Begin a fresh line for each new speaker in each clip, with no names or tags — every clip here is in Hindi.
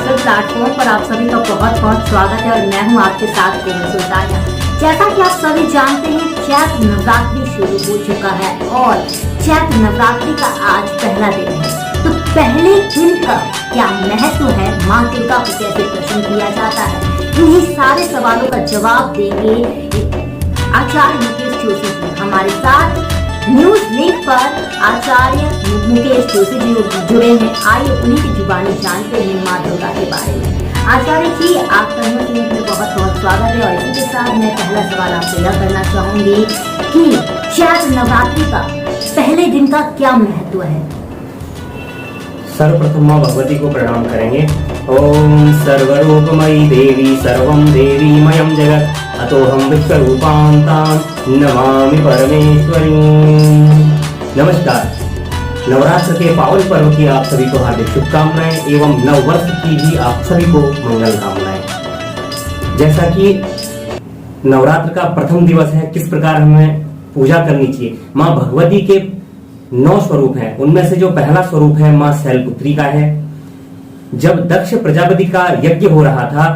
डिजिटल प्लेटफॉर्म पर आप सभी का बहुत बहुत स्वागत है और मैं हूं आपके साथ कोमल सुल्तानिया। जैसा कि आप सभी जानते हैं, चैत्र नवरात्रि शुरू हो चुका है और चैत्र नवरात्रि का आज पहला दिन है। तो पहले दिन का क्या महत्व है, माँ दुर्गा को कैसे प्रसन्न किया जाता है, इन्हीं सारे सवालों का जवाब देंगे आचार्य मुकेश जोशी जी हमारे साथ न्यूज लिंक पर। आचार्य मुकेश जोशी जी जुड़े हैं, आइए उन्हीं की जुबानी जानते हैं माँ दुर्गा के बारे में। आचार्य जी, आपका न्यूज लिंक में बहुत बहुत स्वागत है और इसी के साथ मैं पहला सवाल आपसे यह करना चाहूंगी कि चैत्र नवरात्रि का पहले दिन का क्या महत्व है।
सर्वप्रथम माँ भगवती को प्रणाम करेंगे। ओम सर्वरूपमयी देवी सर्वं देवीमयं जगत् अतोहं विश्वरूपां तां नमामि परमेश्वरी। नमस्कार, नवरात्र के पावन पर्व की आप सभी को हार्दिक शुभकामनाएं एवं नव वर्ष की भी आप सभी को मंगल कामनाएं। जैसा कि नवरात्र का प्रथम दिवस है, किस प्रकार हमें पूजा करनी चाहिए। माँ भगवती के 9 स्वरूप हैं, उनमें से जो पहला स्वरूप है माँ शैलपुत्री का है। जब दक्ष प्रजापति का यज्ञ हो रहा था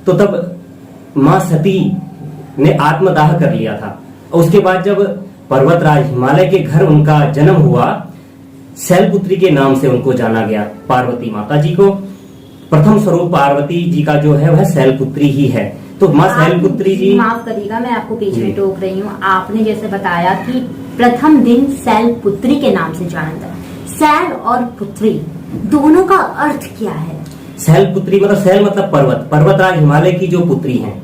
तो तब माँ सती ने आत्मदाह कर लिया था और उसके बाद जब पर्वतराज हिमालय के घर उनका जन्म हुआ, शैलपुत्री के नाम से उनको जाना गया। पार्वती माता जी को प्रथम स्वरूप पार्वती जी का जो है वह शैलपुत्री ही है। तो माँ शैलपुत्री जी,
माफ करिएगा मैं आपको बीच में टोक रही हूँ। आपने जैसे बताया कि प्रथम दिन शैलपुत्री के नाम से जाना जाता है, शैल और पुत्री दोनों का अर्थ क्या है।
शैलपुत्री मतलब शैल मतलब पर्वत, पर्वतराज हिमालय की जो पुत्री हैं,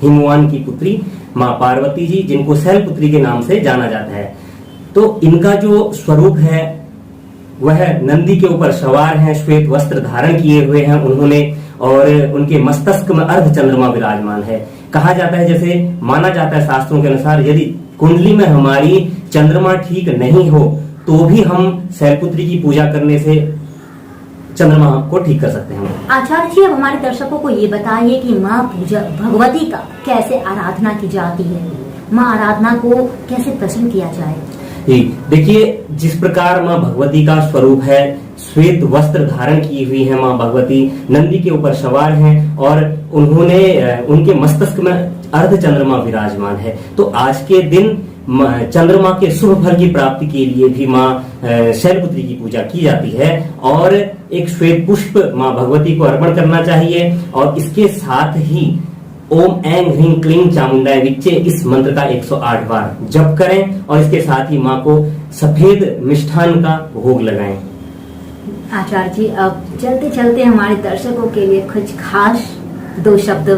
हिमवान की पुत्री माँ पार्वती जी, जिनको शैलपुत्री के नाम से जाना जाता है। तो इनका जो स्वरूप है वह नंदी के ऊपर सवार हैं, श्वेत वस्त्र धारण किए हुए हैं उन्होंने और उनके मस्तक में अर्ध चंद्रमा विराजमान है। कहा जाता है, जैसे माना जाता है शास्त्रों के अनुसार, यदि कुंडली में हमारी चंद्रमा ठीक नहीं हो तो भी हम शैलपुत्री की पूजा करने से चंद्रमा को ठीक कर सकते हैं।
आचार्य जी, अब हमारे दर्शकों को ये बताइए कि माँ पूजा भगवती का कैसे आराधना की जाती है, माँ आराधना को कैसे प्रसन्न किया जाए।
जी देखिए, जिस प्रकार माँ भगवती का स्वरूप है, श्वेत वस्त्र धारण की हुई है माँ भगवती, नंदी के ऊपर सवार हैं और उन्होंने उनके मस्तक में अर्ध चंद्रमा विराजमान है। तो आज के दिन चंद्रमा के शुभ फल की प्राप्ति के लिए भी माँ शैलपुत्री की पूजा की जाती है और एक श्वेत पुष्प माँ भगवती को अर्पण करना चाहिए और इसके साथ ही ओम ऐं ह्रीं क्लीं चामुंडाय विच्चे इस मंत्र का 108 बार जप करें और इसके साथ ही माँ को सफेद मिष्ठान का भोग लगाएं।
आचार्य जी, अब चलते चलते हमारे दर्शकों के लिए कुछ खास 2 शब्द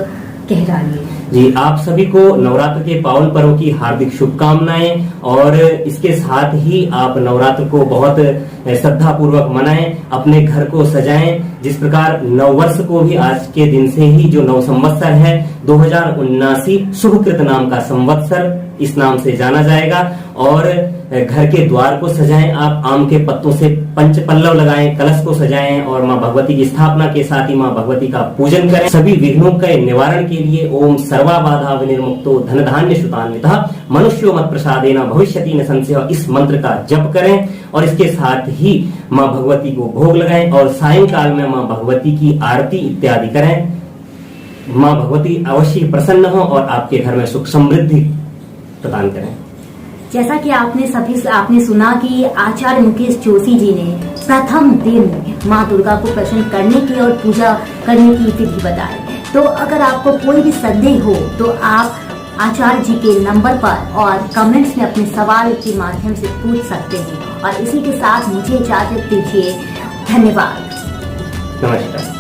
कह डालिए।
जी, आप सभी को नवरात्र के पावन पर्व की हार्दिक शुभकामनाएं और इसके साथ ही आप नवरात्र को बहुत श्रद्धा पूर्वक मनाएं, अपने घर को सजाएं। जिस प्रकार नववर्ष को भी आज के दिन से ही जो नव संवत्सर है 2079 शुभकृत नाम का संवत्सर इस नाम से जाना जाएगा और घर के द्वार को सजाएं, आप आम के पत्तों से पंच पल्लव लगाएं, कलश को सजाएं और माँ भगवती की स्थापना के साथ ही माँ भगवती का पूजन करें। सभी विघ्नों के निवारण के लिए ओम सर्वा बाधा विनिर्मुक्तो धन धान्य सुतान्वितः मनुष्यो मत प्रसादेन भविष्यति न संशयः इस मंत्र का जप करें और इसके साथ ही माँ भगवती को भोग लगाएं और सायंकाल में माँ भगवती की आरती इत्यादि करें। माँ भगवती अवश्य प्रसन्न हो और आपके घर में सुख समृद्धि प्रदान करें।
जैसा कि आपने सुना कि आचार्य मुकेश जोशी जी ने प्रथम दिन माँ दुर्गा को प्रसन्न करने की और पूजा करने की विधि बताई। तो अगर आपको कोई भी संदेह हो तो आप आचार्य जी के नंबर पर और कमेंट्स में अपने सवाल के माध्यम से पूछ सकते हैं और इसी के साथ मुझे इजाजत दीजिए। धन्यवाद।
नमस्कार।